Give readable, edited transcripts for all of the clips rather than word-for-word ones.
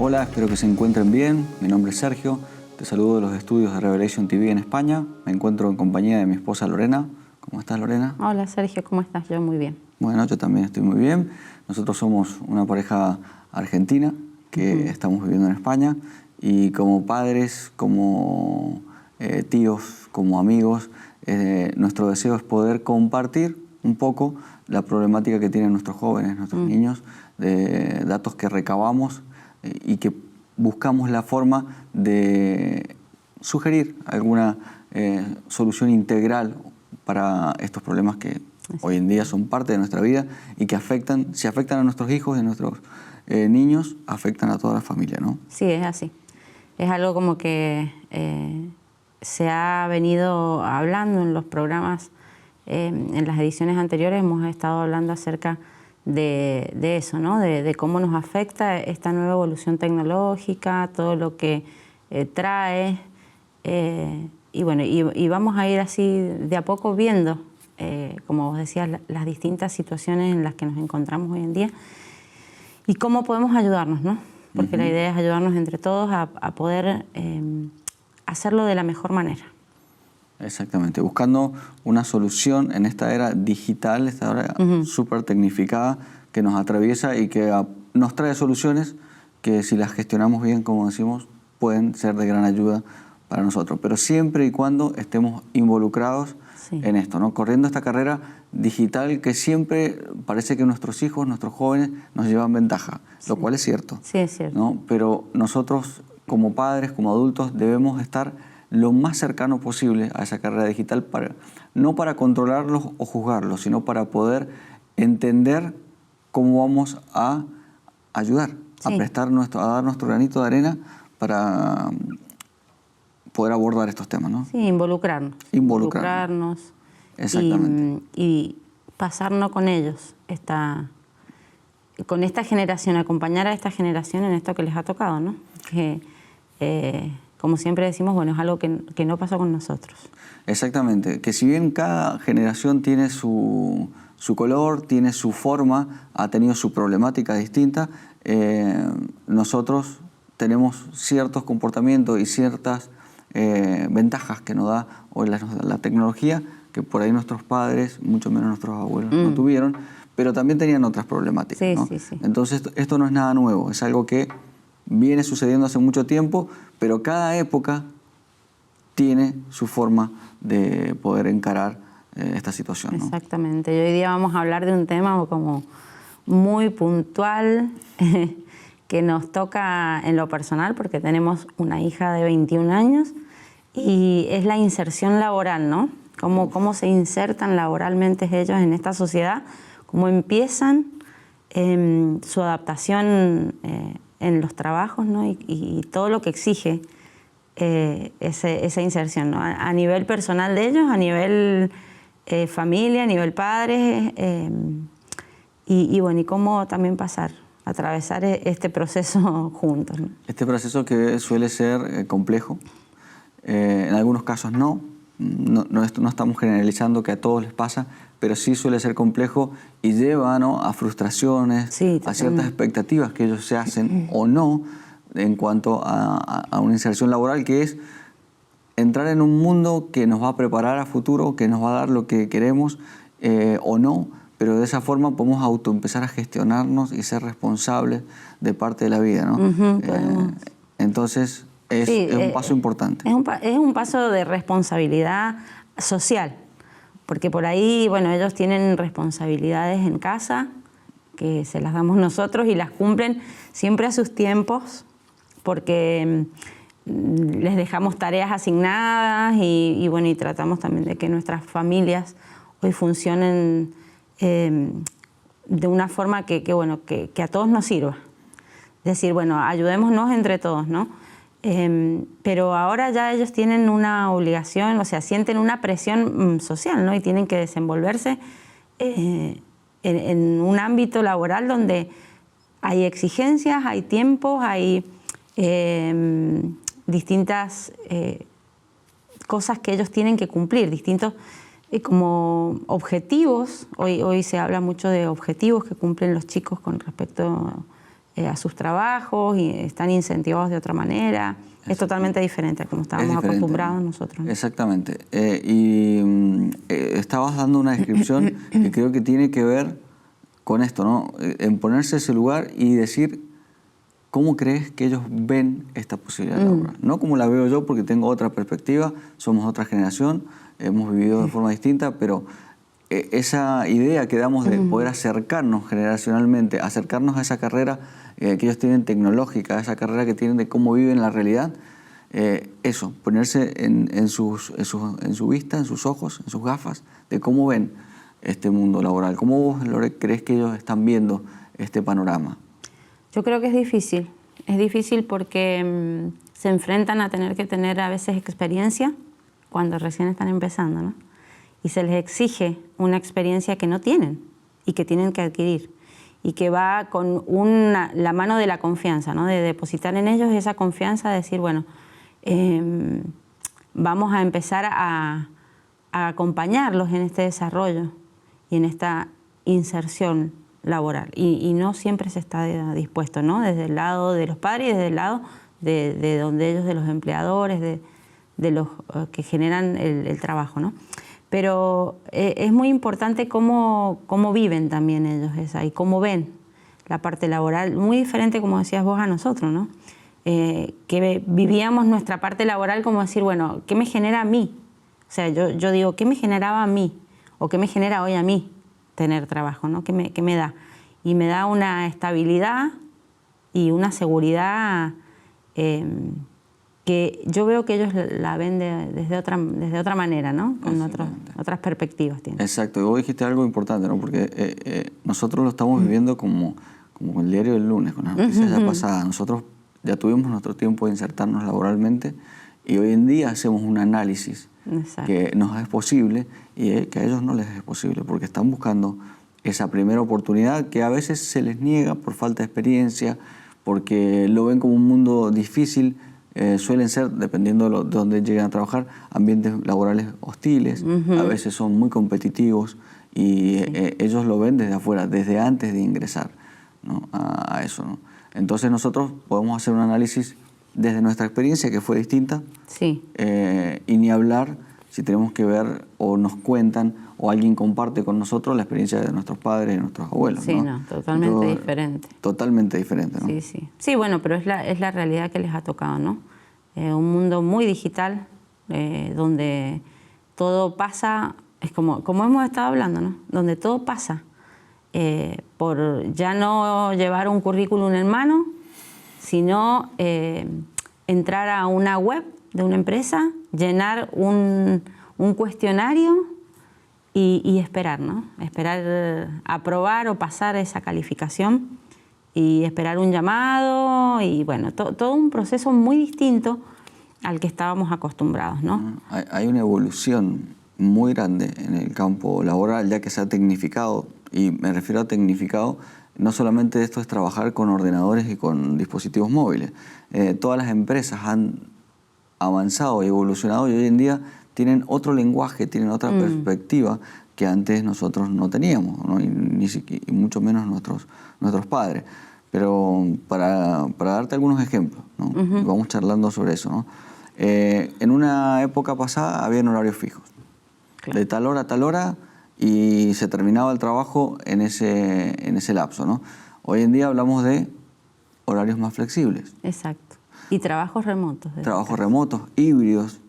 Hola, espero que se encuentren bien. Mi nombre es Sergio. Te saludo de los estudios de Revelation TV en España. Me encuentro en compañía de mi esposa Lorena. ¿Cómo estás, Lorena? Hola, Sergio. ¿Cómo estás? Yo muy bien. Bueno, yo también estoy muy bien. Nosotros somos una pareja argentina que estamos viviendo en España y como padres, como tíos, como amigos, nuestro deseo es poder compartir un poco la problemática que tienen nuestros jóvenes, nuestros niños, de datos que recabamos y que buscamos la forma de sugerir alguna solución integral para estos problemas que hoy en día son parte de nuestra vida y que afectan, si afectan a nuestros hijos y a nuestros niños, afectan a toda la familia, ¿no? Sí, es así. Es algo como que se ha venido hablando en los programas, en las ediciones anteriores hemos estado hablando acerca de eso, ¿no? De cómo nos afecta esta nueva evolución tecnológica, todo lo que trae. Y bueno, y vamos a ir así de a poco viendo, como vos decías, las distintas situaciones en las que nos encontramos hoy en día y cómo podemos ayudarnos, ¿no? Porque la idea es ayudarnos entre todos a poder hacerlo de la mejor manera. Exactamente, buscando una solución en esta era digital, esta era súper tecnificada, que nos atraviesa y que nos trae soluciones que si las gestionamos bien, como decimos, pueden ser de gran ayuda para nosotros, pero siempre y cuando estemos involucrados en esto, ¿no? Corriendo esta carrera digital que siempre parece que nuestros hijos, nuestros jóvenes nos llevan ventaja, lo cual es cierto. Sí, es cierto. ¿No? Pero nosotros como padres, como adultos, debemos estar lo más cercano posible a esa carrera digital, no para controlarlos o juzgarlos, sino para poder entender cómo vamos a ayudar, a dar nuestro granito de arena para poder abordar estos temas, ¿no? Sí, involucrarnos. Involucrarnos. Exactamente. Y pasarnos con ellos, con esta generación, acompañar a esta generación en esto que les ha tocado, ¿no? Que, como siempre decimos, bueno, es algo que no pasó con nosotros. Exactamente, que si bien cada generación tiene su color, tiene su forma, ha tenido su problemática distinta, nosotros tenemos ciertos comportamientos y ciertas ventajas que nos da hoy la tecnología, que por ahí nuestros padres, mucho menos nuestros abuelos, no tuvieron, pero también tenían otras problemáticas, sí, ¿no? sí. Entonces esto no es nada nuevo, es algo que viene sucediendo hace mucho tiempo, pero cada época tiene su forma de poder encarar esta situación, ¿no? Exactamente. Y hoy día vamos a hablar de un tema como muy puntual que nos toca en lo personal porque tenemos una hija de 21 años y es la inserción laboral, ¿no? Cómo se insertan laboralmente ellos en esta sociedad, cómo empiezan su adaptación en los trabajos, ¿no? Y todo lo que exige esa inserción, ¿no? A nivel personal de ellos, a nivel familia, a nivel padres, y bueno, y cómo también atravesar este proceso juntos, ¿no? Este proceso que suele ser complejo, en algunos casos no estamos generalizando que a todos les pasa, pero sí suele ser complejo y lleva, ¿no?, a frustraciones, a ciertas expectativas que ellos se hacen o no en cuanto a una inserción laboral, que es entrar en un mundo que nos va a preparar a futuro, que nos va a dar lo que queremos o no, pero de esa forma podemos empezar a gestionarnos y ser responsables de parte de la vida, ¿no? Entonces es un paso importante. Es un paso de responsabilidad social, porque por ahí, bueno, ellos tienen responsabilidades en casa que se las damos nosotros y las cumplen siempre a sus tiempos, porque les dejamos tareas asignadas y bueno, y tratamos también de que nuestras familias hoy funcionen de una forma que a todos nos sirva. Es decir, bueno, ayudémonos entre todos, ¿no? Pero ahora ya ellos tienen una obligación, o sea, sienten una presión social, ¿no? Y tienen que desenvolverse en un ámbito laboral donde hay exigencias, hay tiempos, hay distintas cosas que ellos tienen que cumplir, distintos como objetivos. Hoy se habla mucho de objetivos que cumplen los chicos con respecto a sus trabajos y están incentivados de otra manera. Es totalmente diferente a como estábamos acostumbrados nosotros, ¿no? Exactamente. Estabas dando una descripción que creo que tiene que ver con esto, ¿no? En ponerse ese lugar y decir cómo crees que ellos ven esta posibilidad laboral. No como la veo yo, porque tengo otra perspectiva, somos otra generación, hemos vivido de forma distinta, pero esa idea que damos de poder acercarnos generacionalmente, acercarnos a esa carrera que ellos tienen tecnológica, a esa carrera que tienen de cómo viven la realidad, eso, ponerse en su vista, en sus ojos, en sus gafas, de cómo ven este mundo laboral. ¿Cómo vos, Lore, crees que ellos están viendo este panorama? Yo creo que es difícil porque se enfrentan a tener que tener a veces experiencia cuando recién están empezando, ¿no? Y se les exige una experiencia que no tienen y que tienen que adquirir y que va con la mano de la confianza, ¿no? De depositar en ellos esa confianza, de decir, bueno, vamos a empezar a acompañarlos en este desarrollo y en esta inserción laboral. Y no siempre se está dispuesto, ¿no? Desde el lado de los padres y desde el lado de donde ellos, de los empleadores, de los que generan el trabajo, ¿no? Pero es muy importante cómo viven también ellos esa y cómo ven la parte laboral, muy diferente, como decías vos, a nosotros, ¿no? Que vivíamos nuestra parte laboral como decir, bueno, ¿qué me genera a mí? O sea, yo digo, ¿qué me generaba a mí? ¿O qué me genera hoy a mí tener trabajo, ¿no? ¿Qué me da? Y me da una estabilidad y una seguridad que yo veo que ellos la ven desde otra manera, ¿no? Con otras perspectivas tienen. Exacto, y vos dijiste algo importante, ¿no? Porque nosotros lo estamos viviendo como el diario del lunes, con las noticias ya pasadas. Nosotros ya tuvimos nuestro tiempo de insertarnos laboralmente y hoy en día hacemos un análisis que nos es posible y que a ellos no les es posible porque están buscando esa primera oportunidad que a veces se les niega por falta de experiencia, porque lo ven como un mundo difícil. Suelen ser, dependiendo de dónde lleguen a trabajar, ambientes laborales hostiles, a veces son muy competitivos y ellos lo ven desde afuera, desde antes de ingresar, ¿no? a eso, ¿no? Entonces nosotros podemos hacer un análisis desde nuestra experiencia, que fue distinta, y ni hablar si tenemos que ver o nos cuentan o alguien comparte con nosotros la experiencia de nuestros padres y de nuestros abuelos. Sí, no, totalmente diferente. Totalmente diferente, ¿no? Sí. Sí, bueno, pero es la realidad que les ha tocado, ¿no? Un mundo muy digital, donde todo pasa, es como hemos estado hablando, ¿no? Donde todo pasa por ya no llevar un currículum en mano, sino entrar a una web de una empresa, llenar un cuestionario y esperar, ¿no? Esperar aprobar o pasar esa calificación y esperar un llamado y bueno, todo un proceso muy distinto al que estábamos acostumbrados, ¿no? Hay una evolución muy grande en el campo laboral, ya que se ha tecnificado, y me refiero a tecnificado, no solamente esto es trabajar con ordenadores y con dispositivos móviles. Todas las empresas han avanzado y evolucionado y hoy en día tienen otro lenguaje, tienen otra perspectiva que antes nosotros no teníamos, ¿no? Y mucho menos nuestros padres. Pero para darte algunos ejemplos, ¿no? Vamos charlando sobre eso, ¿no? En una época pasada habían horarios fijos, de tal hora a tal hora, y se terminaba el trabajo en ese lapso, ¿no? Hoy en día hablamos de horarios más flexibles. Exacto. Y trabajos remotos. Trabajos remotos, híbridos.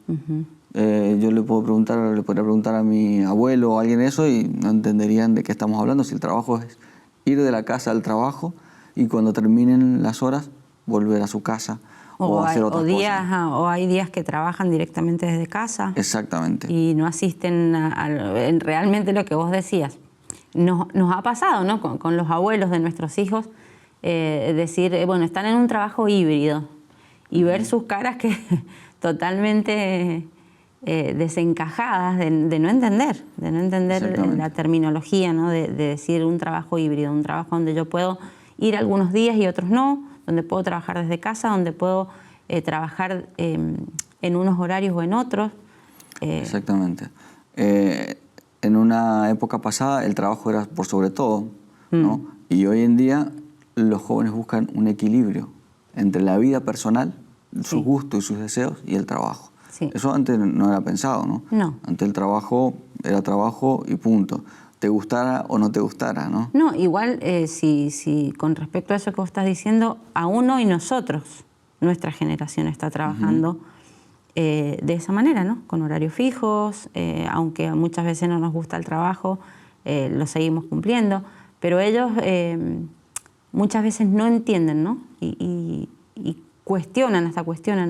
Yo le podría preguntar a mi abuelo o a alguien eso y no entenderían de qué estamos hablando. Si el trabajo es ir de la casa al trabajo y cuando terminen las horas volver a su casa o hacer otras cosas. O hay días que trabajan directamente desde casa. Exactamente. Y no asisten realmente lo que vos decías. Nos ha pasado, ¿no? Con los abuelos de nuestros hijos, decir, bueno, están en un trabajo híbrido y ver sus caras que totalmente desencajadas de no entender la terminología, ¿no? De decir un trabajo híbrido, un trabajo donde yo puedo ir algunos días y otros no, donde puedo trabajar desde casa, donde puedo trabajar en unos horarios o en otros. Exactamente. En una época pasada el trabajo era por sobre todo, ¿no? Y hoy en día los jóvenes buscan un equilibrio entre la vida personal, Sí. sus gustos y sus deseos, y el trabajo. Sí. Eso antes no era pensado, ¿no? No. Antes el trabajo era trabajo y punto. Te gustara o no te gustara, ¿no? No, igual si con respecto a eso que vos estás diciendo, aún hoy nosotros, nuestra generación está trabajando de esa manera, ¿no? Con horarios fijos, aunque muchas veces no nos gusta el trabajo, lo seguimos cumpliendo, pero ellos muchas veces no entienden, ¿no? Y cuestionan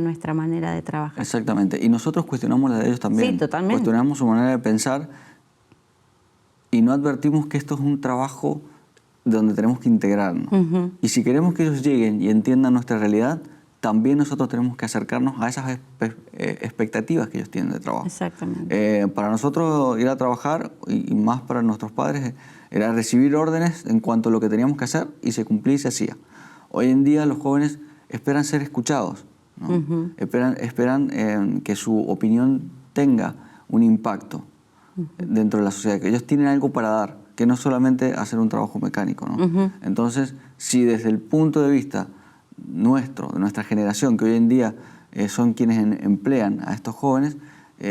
nuestra manera de trabajar. Exactamente. Y nosotros cuestionamos la de ellos también. Sí, totalmente. Cuestionamos su manera de pensar y no advertimos que esto es un trabajo donde tenemos que integrarnos. Y si queremos que ellos lleguen y entiendan nuestra realidad, también nosotros tenemos que acercarnos a esas expectativas que ellos tienen de trabajo. Exactamente. Para nosotros ir a trabajar, y más para nuestros padres, era recibir órdenes en cuanto a lo que teníamos que hacer y se cumplía y se hacía. Hoy en día los jóvenes esperan ser escuchados, ¿no? Esperan que su opinión tenga un impacto dentro de la sociedad, que ellos tienen algo para dar, que no solamente hacer un trabajo mecánico, ¿no? Entonces, si desde el punto de vista nuestro, de nuestra generación, que hoy en día son quienes emplean a estos jóvenes,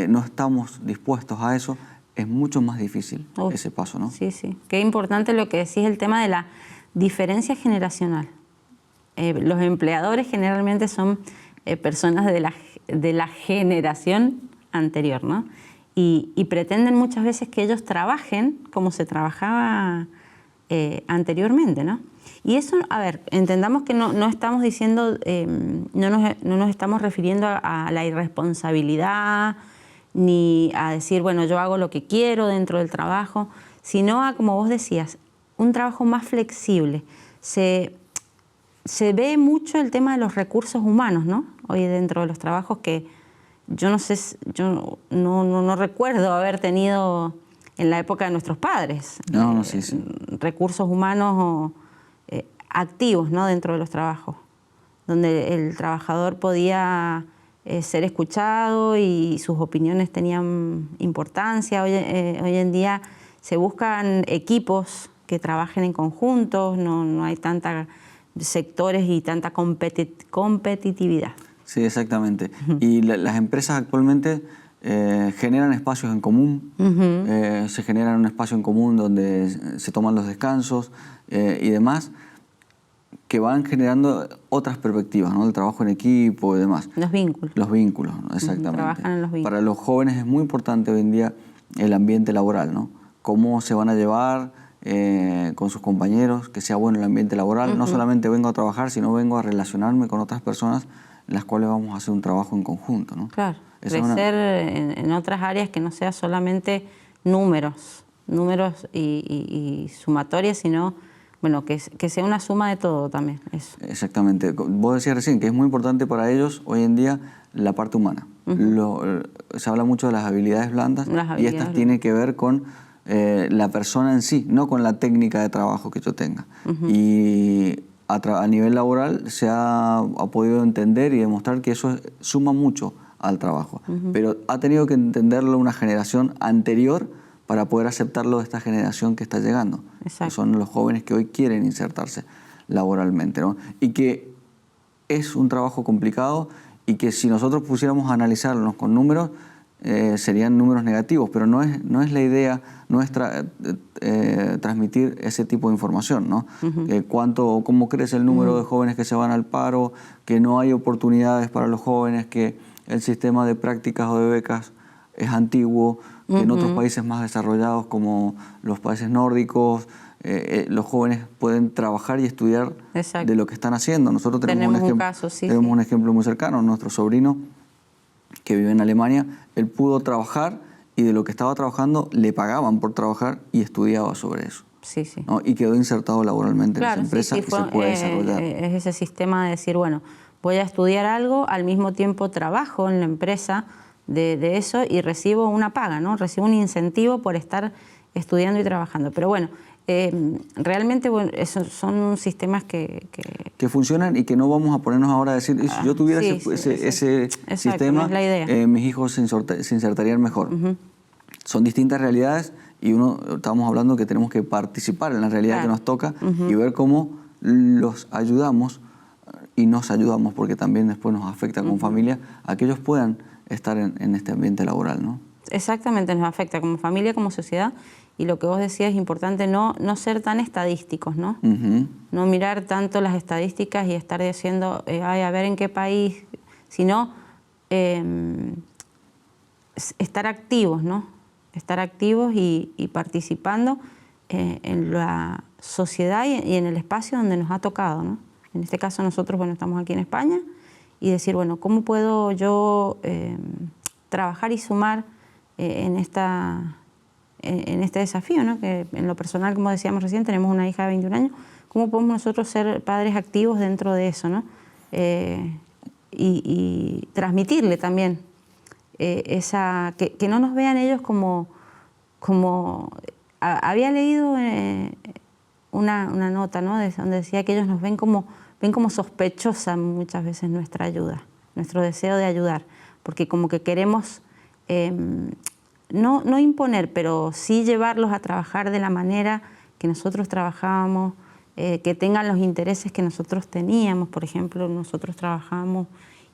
no estamos dispuestos a eso, es mucho más difícil ese paso, ¿no? Sí, sí. Qué importante lo que decís, el tema de la diferencia generacional. Los empleadores generalmente son personas de la generación anterior, ¿no? Y pretenden muchas veces que ellos trabajen como se trabajaba anteriormente, ¿no? Y eso, a ver, entendamos que no estamos diciendo, no nos estamos refiriendo a la irresponsabilidad, ni a decir, bueno, yo hago lo que quiero dentro del trabajo, sino a, como vos decías, un trabajo más flexible. Se ve mucho el tema de los recursos humanos, ¿no? Hoy dentro de los trabajos que yo no sé, yo no recuerdo haber tenido en la época de nuestros padres. Sí. Recursos humanos activos, ¿no? Dentro de los trabajos, donde el trabajador podía ser escuchado y sus opiniones tenían importancia. Hoy en día se buscan equipos que trabajen en conjuntos, no hay tantos sectores y tanta competitividad. Sí, exactamente. Y las empresas actualmente generan espacios en común, se generan un espacio en común donde se toman los descansos y demás, que van generando otras perspectivas, ¿no? El trabajo en equipo y demás. Los vínculos. Los vínculos, ¿no? Exactamente. Trabajan en los vínculos. Para los jóvenes es muy importante hoy en día el ambiente laboral, ¿no? Cómo se van a llevar con sus compañeros, que sea bueno el ambiente laboral. No solamente vengo a trabajar, sino vengo a relacionarme con otras personas en las cuales vamos a hacer un trabajo en conjunto, ¿no? Claro, crecer en otras áreas que no sea solamente números y sumatorias, sumatoria, sino bueno, que sea una suma de todo también. Eso. Exactamente. Vos decías recién que es muy importante para ellos hoy en día la parte humana. Se habla mucho de las habilidades blandas y estas tienen que ver con la persona en sí, no con la técnica de trabajo que yo tenga. Y a nivel laboral se ha podido entender y demostrar que eso suma mucho al trabajo. Pero ha tenido que entenderlo una generación anterior para poder aceptarlo de esta generación que está llegando. Que son los jóvenes que hoy quieren insertarse laboralmente, ¿no? Y que es un trabajo complicado y que si nosotros pusiéramos a analizarlos con números, serían números negativos, pero no es la idea nuestra transmitir ese tipo de información, ¿no? Cómo crece el número de jóvenes que se van al paro, que no hay oportunidades para los jóvenes, que el sistema de prácticas o de becas es antiguo, que en otros países más desarrollados como los países nórdicos, los jóvenes pueden trabajar y estudiar de lo que están haciendo. Nosotros tenemos un ejemplo muy cercano, nuestro sobrino que vive en Alemania, él pudo trabajar y de lo que estaba trabajando le pagaban por trabajar y estudiaba sobre eso. Sí, sí. ¿No? Y quedó insertado laboralmente en esa empresa y se puede desarrollar. Es ese sistema de decir, bueno, voy a estudiar algo, al mismo tiempo trabajo en la empresa de eso y recibo una paga, ¿no? Recibo un incentivo por estar estudiando y trabajando. Pero bueno, realmente bueno, esos son sistemas que funcionan y que no vamos a ponernos ahora a decir, si yo tuviera ese sistema, no es la idea. Mis hijos se insertarían mejor. Son distintas realidades y estamos hablando que tenemos que participar en la realidad que nos toca y ver cómo los ayudamos y nos ayudamos, porque también después nos afecta como familia, a que ellos puedan estar en este ambiente laboral, ¿no? Exactamente, nos afecta como familia, como sociedad, y lo que vos decías es importante no ser tan estadísticos, ¿no? No mirar tanto las estadísticas y estar diciendo, ay, a ver en qué país, sino estar activos, ¿no? Estar activos y participando en la sociedad y en el espacio donde nos ha tocado, ¿no? En este caso nosotros, bueno, estamos aquí en España, y decir, bueno, ¿cómo puedo yo trabajar y sumar en este desafío, ¿no? Que en lo personal, como decíamos recién, tenemos una hija de 21 años, ¿cómo podemos nosotros ser padres activos dentro de eso, ¿no? Y transmitirle también que no nos vean ellos como había leído una nota, ¿no? Donde decía que ellos nos ven como sospechosa muchas veces nuestra ayuda, nuestro deseo de ayudar, porque como que queremos no imponer, pero sí llevarlos a trabajar de la manera que nosotros trabajábamos, que tengan los intereses que nosotros teníamos. Por ejemplo, nosotros trabajábamos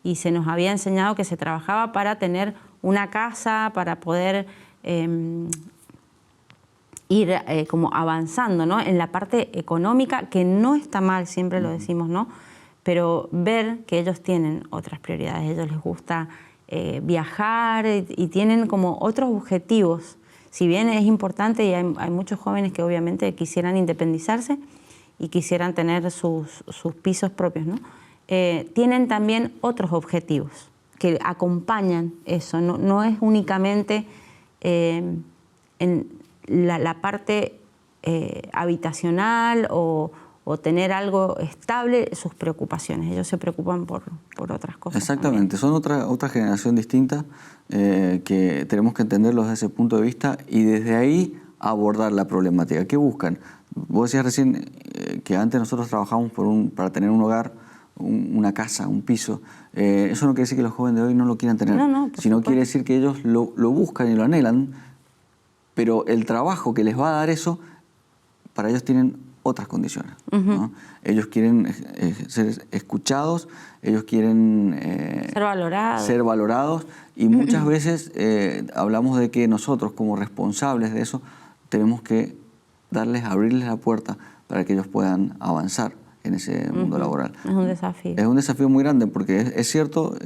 y se nos había enseñado que se trabajaba para tener una casa, para poder ir como avanzando, ¿no? En la parte económica, que no está mal, siempre lo decimos, ¿no? Pero ver que ellos tienen otras prioridades, a ellos les gusta viajar y tienen como otros objetivos. Si bien es importante y hay muchos jóvenes que obviamente quisieran independizarse y quisieran tener sus pisos propios, ¿no? Tienen también otros objetivos que acompañan eso. No es únicamente en la parte habitacional o tener algo estable, sus preocupaciones. Ellos se preocupan por otras cosas. Exactamente, también. son otra generación distinta que tenemos que entenderlos desde ese punto de vista y desde ahí abordar la problemática. ¿Qué buscan? Vos decías recién que antes nosotros trabajábamos para tener un hogar, una casa, un piso. Eso no quiere decir que los jóvenes de hoy no lo quieran tener, sino quiere decir que ellos lo buscan y lo anhelan, pero el trabajo que les va a dar eso, para ellos tienen otras condiciones, ¿no? Ellos quieren ser escuchados, ellos quieren ser valorados y muchas veces hablamos de que nosotros como responsables de eso tenemos que abrirles la puerta para que ellos puedan avanzar en ese mundo laboral. Es un desafío. Es un desafío muy grande porque es cierto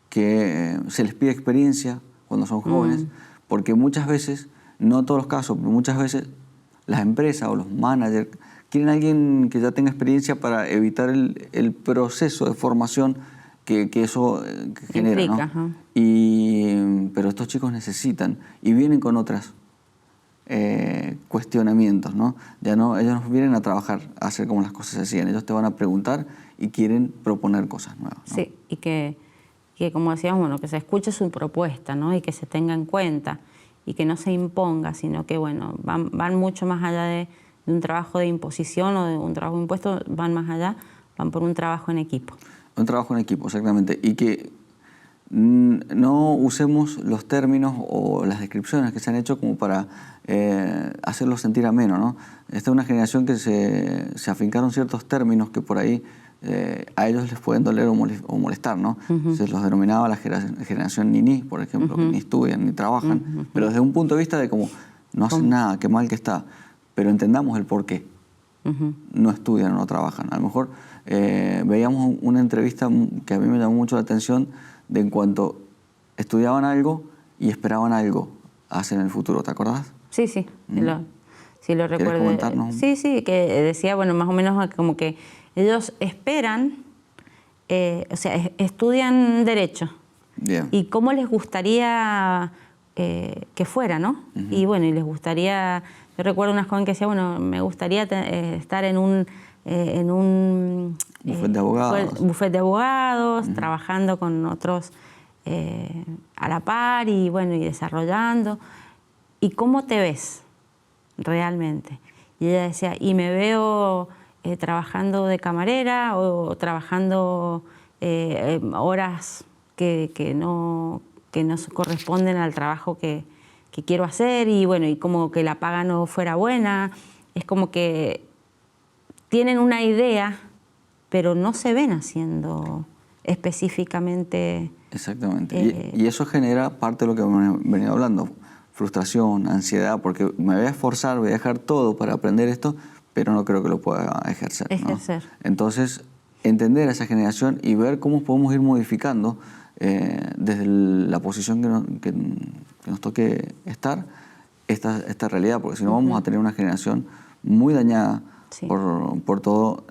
que se les pide experiencia cuando son jóvenes, porque muchas veces, no en todos los casos, pero muchas veces las empresas o los managers quieren a alguien que ya tenga experiencia para evitar el proceso de formación que eso genera, implica, ¿no? Pero estos chicos necesitan y vienen con otras cuestionamientos, ¿no? Ellos no vienen a trabajar, a hacer como las cosas se hacían. Ellos te van a preguntar y quieren proponer cosas nuevas, ¿no? Sí, y que como decíamos, bueno, que se escuche su propuesta, ¿no? Y que se tenga en cuenta y que no se imponga, sino que, bueno, van mucho más allá de un trabajo de imposición o de un trabajo impuesto, van más allá, van por un trabajo en equipo. Un trabajo en equipo, exactamente. Y que no usemos los términos o las descripciones que se han hecho como para hacerlos sentir ameno, ¿no? Esta es una generación que se afincaron ciertos términos que por ahí a ellos les pueden doler o molestar, ¿no? Se los denominaba la generación niní, por ejemplo, que ni estudian ni trabajan, pero desde un punto de vista de como no hacen nada, qué mal que está, pero entendamos el por qué. No estudian o no trabajan. A lo mejor veíamos una entrevista que a mí me llamó mucho la atención de en cuanto estudiaban algo y esperaban algo hacer en el futuro, ¿te acordás? Sí, sí, sí lo recuerdo. ¿Quieres comentarnos? Sí, que decía, bueno, más o menos como que ellos esperan, o sea, estudian Derecho. Bien. Y cómo les gustaría que fuera, ¿no? Y bueno, y les gustaría, yo recuerdo una joven que decía, bueno, me gustaría estar en un bufete de abogados, bufete de abogados, trabajando con otros a la par y bueno, y desarrollando. ¿Y cómo te ves realmente? Y ella decía, y me veo trabajando de camarera o trabajando horas que no corresponden al trabajo que quiero hacer y bueno, y como que la paga no fuera buena. Es como que tienen una idea, pero no se ven haciendo específicamente. Exactamente. Y eso genera parte de lo que hemos venido hablando, frustración, ansiedad, porque me voy a esforzar, voy a dejar todo para aprender esto, pero no creo que lo pueda ejercer. Ejercer. ¿No? Entonces, entender a esa generación y ver cómo podemos ir modificando desde la posición que nos toque estar esta realidad, porque si no vamos a tener una generación muy dañada por todo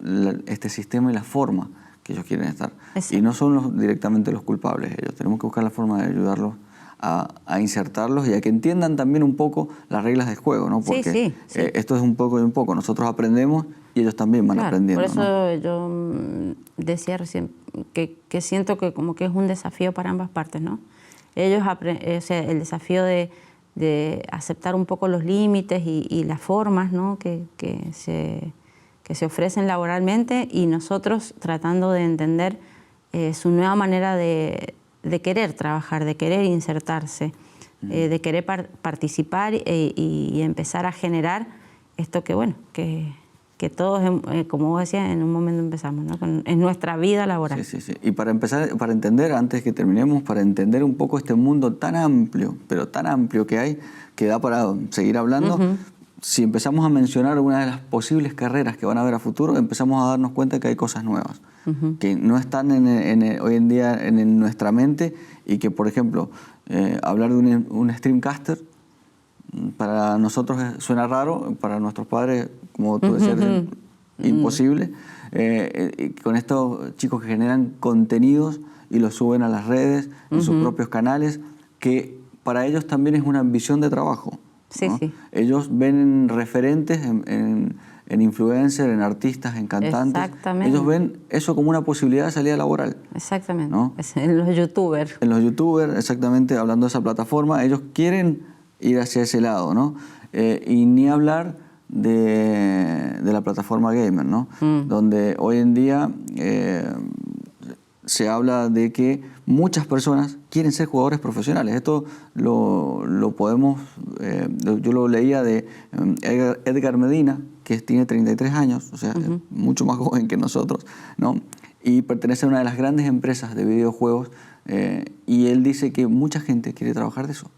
este sistema y la forma que ellos quieren estar. Exacto. Y no son directamente los culpables ellos. Tenemos que buscar la forma de ayudarlos a insertarlos y a que entiendan también un poco las reglas del juego, ¿no? Porque esto es un poco y un poco. Nosotros aprendemos y ellos también van aprendiendo. Por eso, ¿no? Yo decía recién que siento que como que es un desafío para ambas partes, ¿no? Ellos o sea, el desafío de aceptar un poco los límites y las formas, ¿no? que se ofrecen laboralmente, y nosotros tratando de entender su nueva manera de querer trabajar, de querer insertarse, de querer participar y empezar a generar esto que, bueno, que todos, como vos decías, en un momento empezamos, ¿no? En nuestra vida laboral. Sí. Y para empezar, para entender, antes que terminemos, para entender un poco este mundo tan amplio, pero tan amplio que hay, que da para seguir hablando, si empezamos a mencionar algunas de las posibles carreras que van a haber a futuro, empezamos a darnos cuenta que hay cosas nuevas, que no están hoy en día en nuestra mente, y que, por ejemplo, hablar de un streamcaster, para nosotros suena raro, para nuestros padres, como tú decías, es imposible. Con estos chicos que generan contenidos y los suben a las redes, en sus propios canales, que para ellos también es una visión de trabajo, ¿no? Sí. Ellos ven referentes en influencers, en artistas, en cantantes. Exactamente. Ellos ven eso como una posibilidad de salida laboral. Exactamente, ¿no? En los youtubers. En los youtubers, exactamente, hablando de esa plataforma, ellos quieren ir hacia ese lado, ¿no? Y ni hablar de la plataforma gamer, ¿no? Donde hoy en día se habla de que muchas personas quieren ser jugadores profesionales. Esto lo podemos, yo lo leía de Edgar Medina, que tiene 33 años, o sea, es mucho más joven que nosotros, ¿no? Y pertenece a una de las grandes empresas de videojuegos, y él dice que mucha gente quiere trabajar de eso.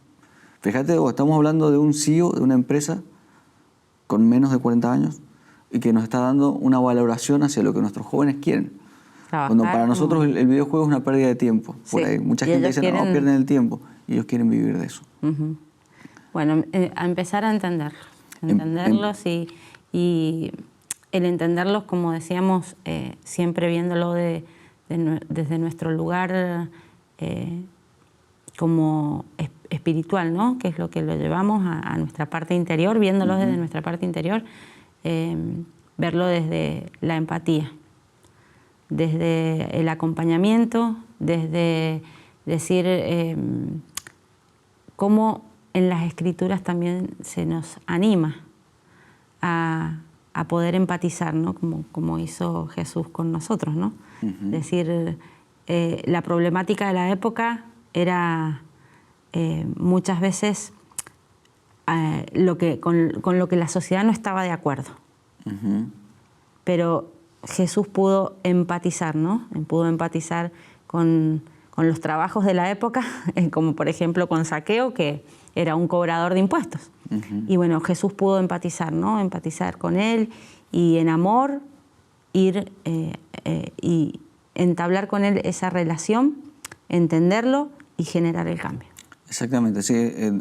Fíjate, estamos hablando de un CEO de una empresa con menos de 40 años y que nos está dando una valoración hacia lo que nuestros jóvenes quieren. Cuando para nosotros el videojuego es una pérdida de tiempo. Por ahí mucha gente dice, no, pierden el tiempo. Y ellos quieren vivir de eso. Bueno, a empezar a entenderlos y el entenderlos, como decíamos, siempre viéndolo desde nuestro lugar como espiritual, ¿no? Que es lo que lo llevamos a nuestra parte interior, viéndolo desde nuestra parte interior, verlo desde la empatía, desde el acompañamiento, desde decir cómo en las Escrituras también se nos anima a poder empatizar, ¿no? Como hizo Jesús con nosotros, ¿no? Decir, la problemática de la época era muchas veces con lo que la sociedad no estaba de acuerdo. Pero Jesús pudo empatizar, ¿no? Pudo empatizar con los trabajos de la época, como por ejemplo con Zaqueo, que era un cobrador de impuestos. Y bueno, Jesús pudo empatizar, ¿no? Empatizar con él y en amor ir y entablar con él esa relación, entenderlo y generar el cambio. Exactamente, sí,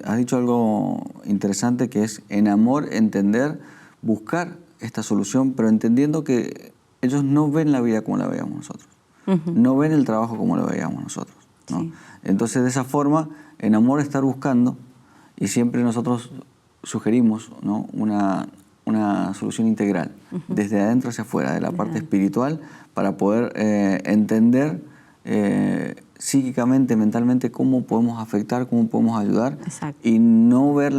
has dicho algo interesante, que es en amor entender, buscar esta solución, pero entendiendo que ellos no ven la vida como la veíamos nosotros, no ven el trabajo como lo veíamos nosotros, ¿no? Sí. Entonces, de esa forma, en amor estar buscando, y siempre nosotros sugerimos, ¿no? una solución integral, desde adentro hacia afuera, de la parte espiritual, para poder entender psíquicamente, mentalmente, cómo podemos afectar, cómo podemos ayudar. Exacto. Y no ver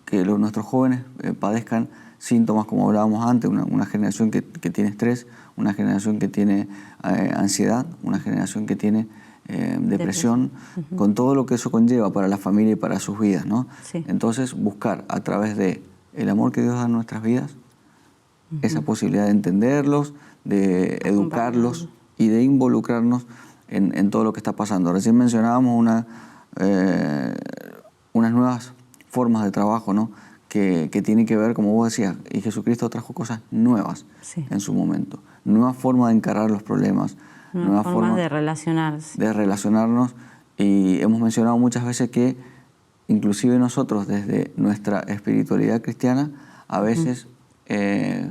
que nuestros jóvenes padezcan síntomas como hablábamos antes, una generación que tiene estrés, una generación que tiene ansiedad, una generación que tiene depresión, con todo lo que eso conlleva para la familia y para sus vidas, ¿no? Sí. Entonces, buscar a través de el amor que Dios da en nuestras vidas, esa posibilidad de entenderlos, de educarlos y de involucrarnos en todo lo que está pasando. Recién mencionábamos unas nuevas formas de trabajo, ¿no? que tienen que ver, como vos decías, y Jesucristo trajo cosas nuevas en su momento. Nuevas formas de encarar los problemas. Nuevas formas de relacionarse. De relacionarnos. Y hemos mencionado muchas veces que inclusive nosotros desde nuestra espiritualidad cristiana a veces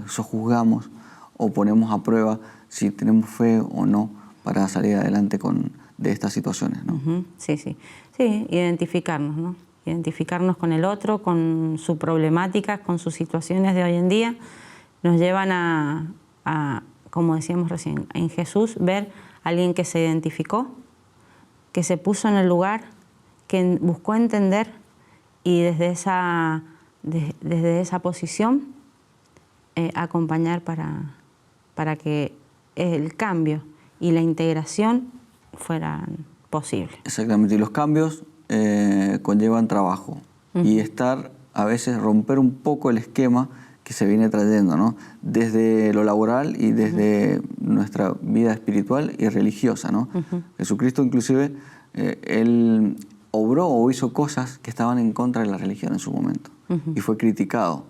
sojuzgamos o ponemos a prueba si tenemos fe o no para salir adelante de estas situaciones, ¿no? Sí, identificarnos, ¿no? Identificarnos con el otro, con sus problemáticas, con sus situaciones de hoy en día, nos llevan a, como decíamos recién, en Jesús, ver a alguien que se identificó, que se puso en el lugar, que buscó entender y desde esa posición acompañar para que el cambio y la integración fueran posibles. Exactamente, y los cambios conllevan trabajo y a veces romper un poco el esquema que se viene trayendo, ¿no? Desde lo laboral y desde nuestra vida espiritual y religiosa, ¿no? Jesucristo inclusive, Él obró o hizo cosas que estaban en contra de la religión en su momento y fue criticado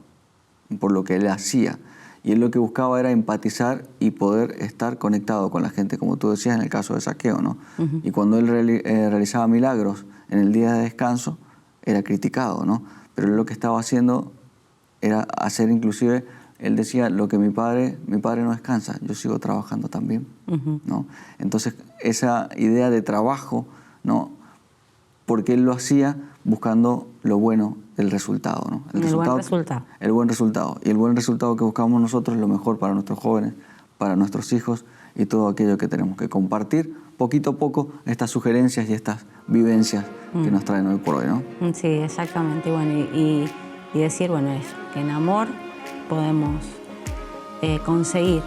por lo que Él hacía. Y Él lo que buscaba era empatizar y poder estar conectado con la gente, como tú decías en el caso de Zaqueo, ¿no? Y cuando Él realizaba milagros en el día de descanso, era criticado, ¿no? Pero Él lo que estaba haciendo era hacer inclusive, Él decía, lo que mi padre no descansa, yo sigo trabajando también, ¿no? Entonces, esa idea de trabajo, ¿no? Porque Él lo hacía buscando lo bueno del resultado, ¿no? El buen resultado. El buen resultado. Y el buen resultado que buscamos nosotros es lo mejor para nuestros jóvenes, para nuestros hijos y todo aquello que tenemos que compartir poquito a poco, estas sugerencias y estas vivencias que nos traen hoy por hoy, ¿no? Sí, exactamente. Bueno, y decir, bueno, eso, que en amor podemos conseguir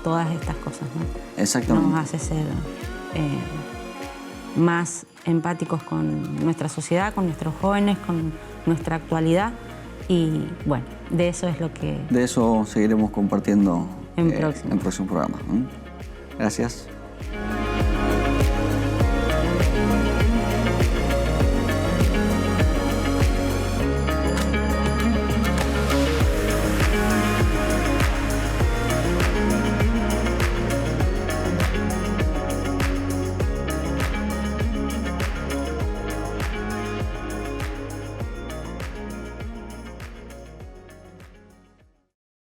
todas estas cosas, ¿no? Exactamente. Nos hace ser más empáticos con nuestra sociedad, con nuestros jóvenes, con nuestra actualidad. Y bueno, de eso es lo que... De eso seguiremos compartiendo en próximos programas. Gracias.